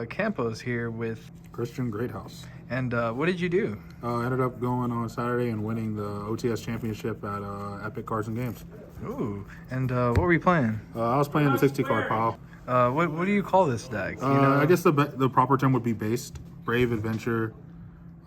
Campos here with Christian Greathouse. And what did you do? Ended up going on Saturday and winning the OTS championship at Epic Cards and Games. Ooh, and what were you playing? I was playing the 60 card pile. What do you call this deck? You know? I guess the proper term would be based. Brave, Adventure,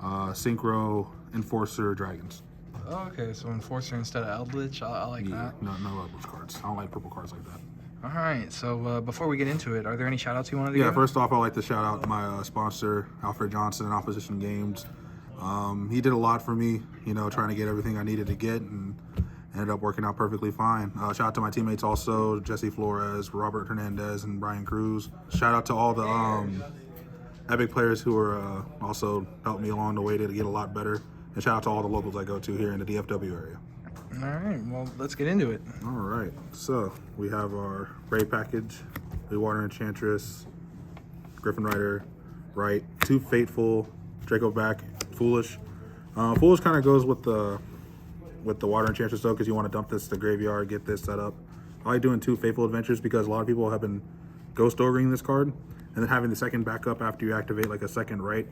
Synchro, Enforcer, Dragons. Oh, okay, so Enforcer instead of Eldritch. I like that. No Eldritch cards. I don't like purple cards like that. All right, so before we get into it, are there any shout outs you wanted to give? Yeah, first off, I'd like to shout out my sponsor, Alfred Johnson, Opposition Games. He did a lot for me, you know, trying to get everything I needed to get, and ended up working out perfectly fine. Shout out to my teammates also, Jesse Flores, Robert Hernandez, and Brian Cruz. Shout out to all the Epic players who are also helped me along the way to get a lot better. And shout out to all the locals I go to here in the DFW area. All right, well, let's get into it. All right, so we have our Brave package, the Water Enchantress, Griffin Rider, right, 2 Fateful, Draco back, Foolish. Foolish kind of goes with the Water Enchantress though, because you want to dump this to the graveyard, get this set up. I like doing 2 Fateful Adventures because a lot of people have been Ghost Ogreing this card, and then having the second backup after you activate like a second right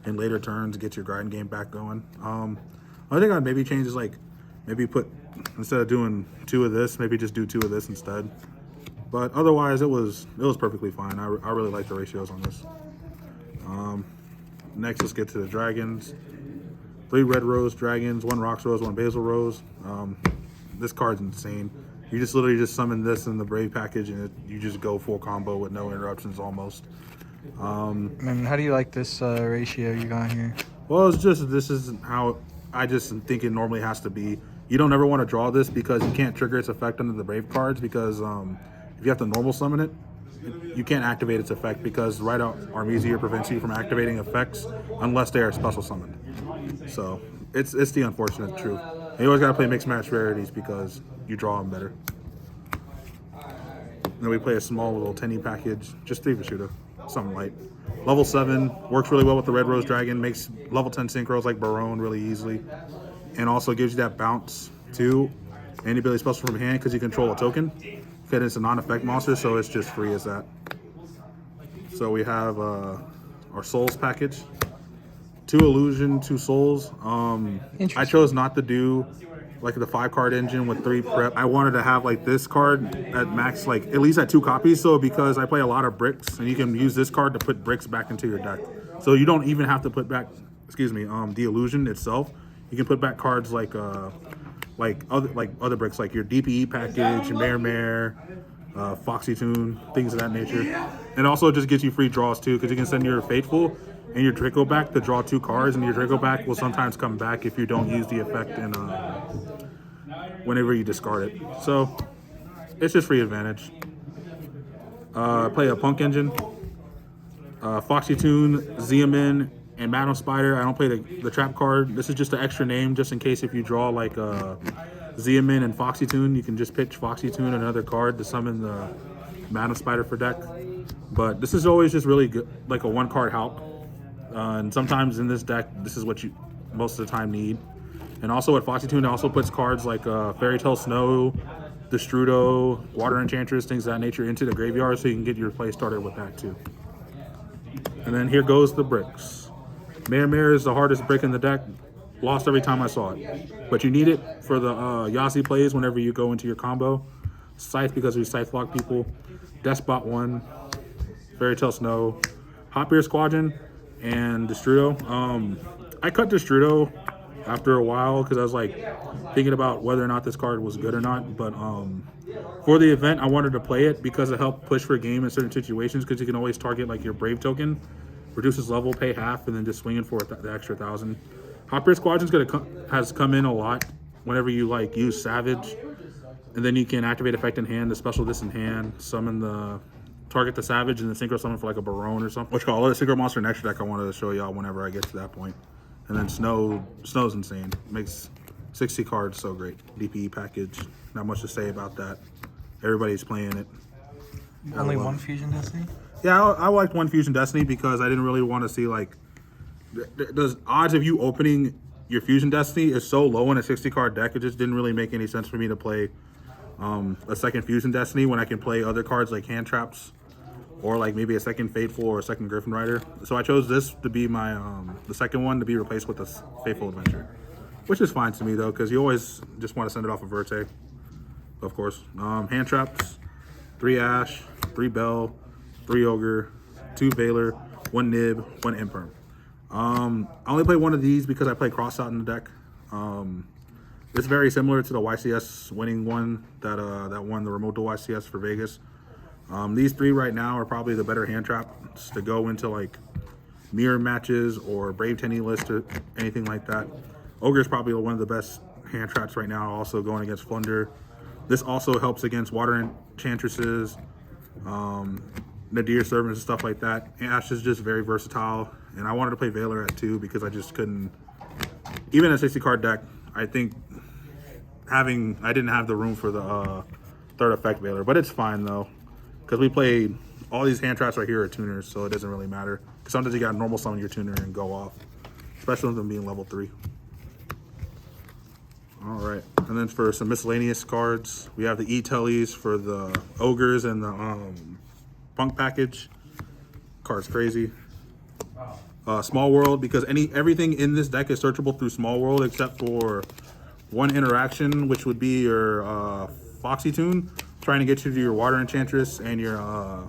in later turns gets your grind game back going. I think I'd maybe change is like, maybe put, instead of doing 2 of this, maybe just do 2 of this instead. But otherwise, it was perfectly fine. I really like the ratios on this. Next, let's get to the dragons. 3 red rose dragons, 1 rocks rose, 1 basil rose. This card's insane. You just literally just summon this in the Brave package, and you just go full combo with no interruptions almost. And how do you like this ratio you got here? Well, it's just, this is how I just think it normally has to be. You don't ever want to draw this because you can't trigger its effect under the Brave cards, because if you have to normal summon it, you can't activate its effect because Right Out Armisia prevents you from activating effects unless they are special summoned. So it's the unfortunate truth. And you always got to play mixed match rarities because you draw them better. And then we play a small little 10E package, just 3 Vishuda, something light. Level 7, works really well with the Red Rose Dragon, makes level 10 synchros like Barone really easily, and also gives you that bounce too, and the ability special from hand because you control a token. Because it's a non-effect monster, so it's just free as that. So we have our Souls package. 2 Illusion, 2 Souls. I chose not to do like the 5-card engine with 3 prep. I wanted to have like this card at max, like at least at 2 copies. So because I play a lot of bricks, and you can use this card to put bricks back into your deck. So you don't even have to put back, the Illusion itself. You can put back cards like other bricks, like your DPE package, Mare, Foxy Tune, things of that nature. And also just gets you free draws too, because you can send your Fateful and your Draco back to draw 2 cards, and your Draco back will sometimes come back if you don't use the effect in whenever you discard it. So it's just free advantage. Play a Punk Engine, Foxy Tune, Zeamin, and Madam Spider. I don't play the trap card. This is just an extra name, just in case if you draw like Zeamin and Foxy Tune, you can just pitch Foxy Tune and another card to summon the Madam Spider for deck. But this is always just really good, like a 1-card help. And sometimes in this deck, this is what you most of the time need. And also with Foxy Tune, it also puts cards like Fairy Tale Snow, Destrudo, Water Enchantress, things of that nature into the graveyard, so you can get your play started with that too. And then here goes the bricks. Mare is the hardest brick in the deck. Lost every time I saw it. But you need it for the YESSSS plays whenever you go into your combo. Scythe because we Scythe block people. Despot 1, Fairy Tale Snow, Hot Beer Squadron, and Destrudo. I cut Destrudo after a while because I was like thinking about whether or not this card was good or not. But for the event, I wanted to play it because it helped push for game in certain situations, because you can always target like your Brave token, reduces level, pay half, and then just swing it for the extra 1,000. Hot Beer Squadron's has come in a lot whenever you like use Savage, and then you can activate effect in hand, the special this in hand, summon the target the Savage, and then synchro summon for like a Barone or something. Which call it a synchro monster in extra deck I wanted to show y'all whenever I get to that point. And then Snow's insane. Makes 60 cards so great. DPE package, not much to say about that. Everybody's playing it. Only 1 Fusion Destiny? Yeah, I liked 1 Fusion Destiny because I didn't really want to see like the odds of you opening your Fusion Destiny is so low in a 60-card deck. It just didn't really make any sense for me to play a second Fusion Destiny when I can play other cards like Hand Traps or like maybe a second Fateful or a second Griffin Rider. So I chose this to be my the second one to be replaced with the Fateful Adventure, which is fine to me though, because you always just want to send it off a Verte, of course. Hand traps, 3 Ash, 3 Bell, 3 Ogre, 2 Veiler, 1 Nib, 1 Imperm. I only play one of these because I play Cross out in the deck. It's very similar to the YCS winning one that won the remote duel YCS for Vegas. These 3 right now are probably the better hand traps to go into like mirror matches or Brave Tenny list or anything like that. Ogre is probably one of the best hand traps right now, also going against Flunder. This also helps against Water Enchantresses, Nadir servants and stuff like that. Ash is just very versatile, and I wanted to play Veiler at 2 because I just couldn't, even a 60 card deck, I think I didn't have the room for the third effect Veiler, but it's fine though, because we played all these hand traps right here are tuners, so it doesn't really matter. Because sometimes you got normal summon your tuner and go off, especially with them being level 3. All right, and then for some miscellaneous cards, we have the E-Tellies for the Ogres and the Punk package. Card's crazy. Small World, because everything in this deck is searchable through Small World except for one interaction, which would be your Foxy Tune, trying to get you to your Water Enchantress and your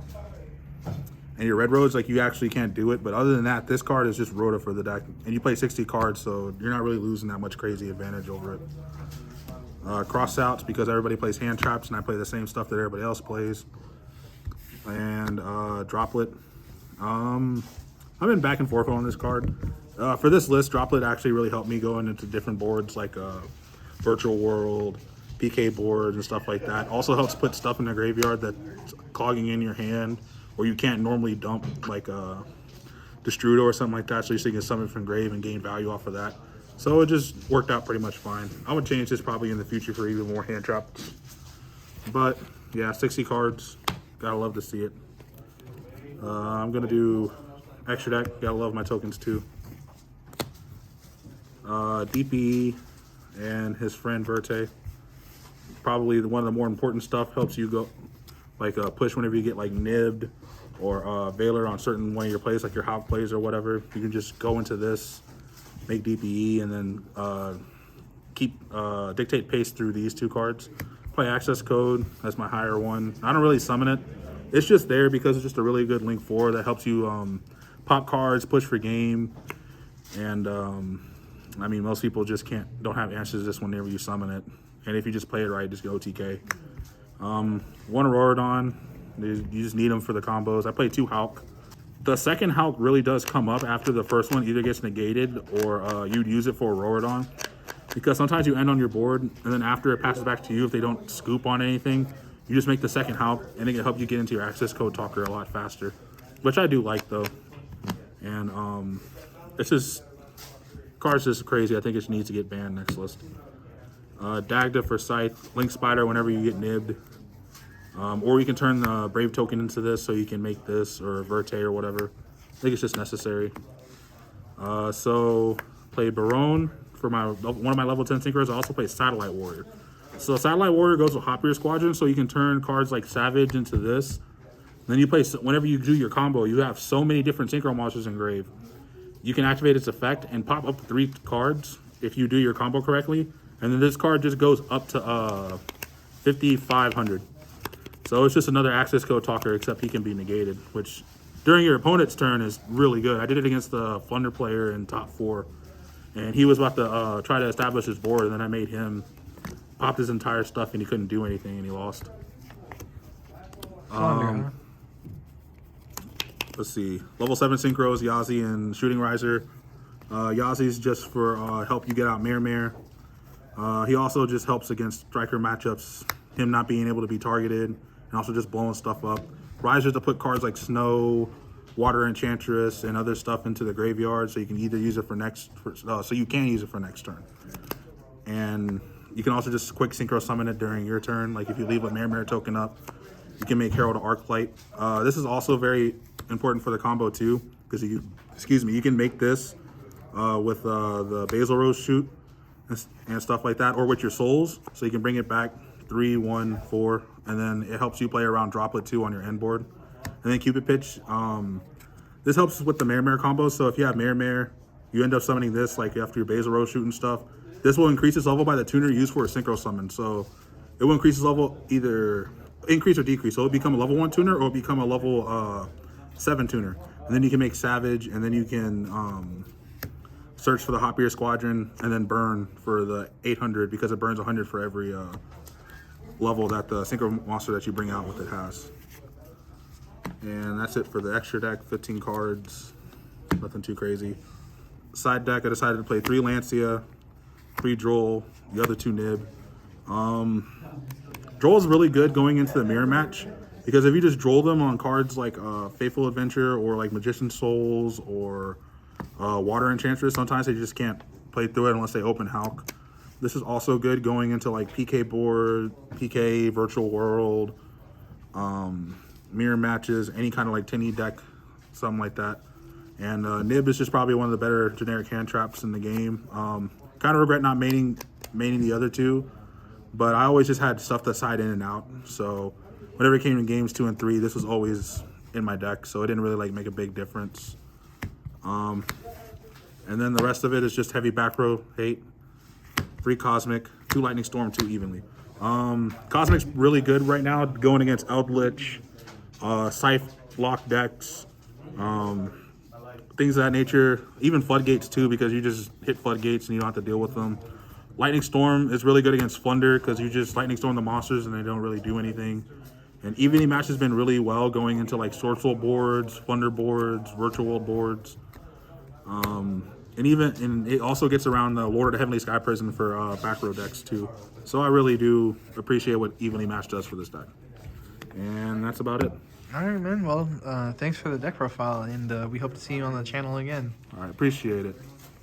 Red Roads. Like, you actually can't do it, but other than that, this card is just Rhoda for the deck, and you play 60 cards, so you're not really losing that much crazy advantage over it. Cross outs, because everybody plays hand traps, and I play the same stuff that everybody else plays. And Droplet. I've been back and forth on this card. For this list, Droplet actually really helped me going into different boards like Virtual World, PK boards, and stuff like that. Also helps put stuff in the graveyard that's clogging in your hand, or you can't normally dump, like Destrudo or something like that, so you can summon from grave and gain value off of that. So it just worked out pretty much fine. I would change this probably in the future for even more hand traps. But yeah, 60 cards. Gotta love to see it. I'm gonna do extra deck. Gotta love my tokens too. DPE and his friend Verte. Probably one of the more important stuff. Helps you go like push whenever you get like nibbed or Veiler on certain one of your plays, like your Hawk plays or whatever. You can just go into this, make DPE, and then keep dictate pace through these 2 cards. Play access code. That's my higher one. I don't really summon it. It's just there because it's just a really good link 4 that helps you pop cards, push for game, and I mean, most people just don't have answers to this whenever you summon it. And if you just play it right, just go TK. 1 Auroradon. You just need them for the combos. I play 2 Hulk. The second Hulk really does come up after the first one either gets negated or you'd use it for Auroradon. Because sometimes you end on your board, and then after it passes back to you, if they don't scoop on anything, you just make the second Hulk, and it can help you get into your access code talker a lot faster. Which I do like, though. And it's just, card's just crazy. I think it needs to get banned next list. Dagda for Scythe, Link Spider whenever you get nibbed. Or you can turn the Brave token into this, so you can make this, or Verte or whatever. I think it's just necessary. So, play Barone for one of my level 10 synchros. I also play Satellite Warrior. So Satellite Warrior goes with Hoppier Squadron, so you can turn cards like Savage into this. Then you play, whenever you do your combo, you have so many different synchro monsters in grave. You can activate its effect and pop up 3 cards if you do your combo correctly. And then this card just goes up to 5,500. So it's just another access code talker, except he can be negated, which during your opponent's turn is really good. I did it against the Flunder player in top 4. And he was about to try to establish his board, and then I made him pop his entire stuff, and he couldn't do anything, and he lost. Let's see. Level 7 synchros, Yazi and Shooting Riser. Yazi's just for help you get out Mare. He also just helps against striker matchups, him not being able to be targeted, and also just blowing stuff up. Riser to put cards like Snow, Water Enchantress, and other stuff into the graveyard, so you can either use it for next turn. And you can also just quick synchro summon it during your turn. Like if you leave a Mare token up, you can make Herald Arclight. This is also very important for the combo too, because you can make this with the Basil Rose shoot and stuff like that, or with your souls, so you can bring it back 3, 1, 4, and then it helps you play around Droplet 2 on your end board. and then Cupid Pitch. This helps with the Mare combo. So if you have Mare, you end up summoning this like after your Basal Row shooting stuff. This will increase its level by the tuner used for a synchro summon. So it will increase its level either increase or decrease. So it'll become a level 1 tuner or it'll become a level 7 tuner. And then you can make Savage, and then you can search for the Hot Beer Squadron, and then burn for the 800 because it burns 100 for every level that the synchro monster that you bring out with it has. And that's it for the extra deck. 15 cards, nothing too crazy. Side deck, I decided to play 3 Lancia, 3 Droll, the other 2 Nib. Droll is really good going into the mirror match because if you just droll them on cards like Faithful Adventure or like Magician Souls or Water Enchantress, sometimes they just can't play through it unless they open Hulk. This is also good going into like PK board, PK, Virtual World, mirror matches, any kind of like 10E deck, something like that. And Nib is just probably one of the better generic hand traps in the game. Kind of regret not maining the other 2, but I always just had stuff that side in and out. So whenever it came to games 2 and 3, this was always in my deck, so it didn't really like make a big difference. And then the rest of it is just heavy back row hate, 3 Cosmic, 2 Lightning Storm, 2 Evenly. Cosmic's really good right now going against Eldritch, Scythe lock decks, things of that nature, even Floodgates too, because you just hit Floodgates and you don't have to deal with them. Lightning Storm is really good against Flunder because you just Lightning Storm the monsters and they don't really do anything. And Evening Match has been really well going into like Sword Soul boards, Flunder boards, Virtual World boards. And it also gets around the Lord of the Heavenly Sky Prison for back row decks too. So I really do appreciate what Evenly Match does for this deck. And that's about it. All right, man. Well, thanks for the deck profile, and we hope to see you on the channel again. All right, appreciate it.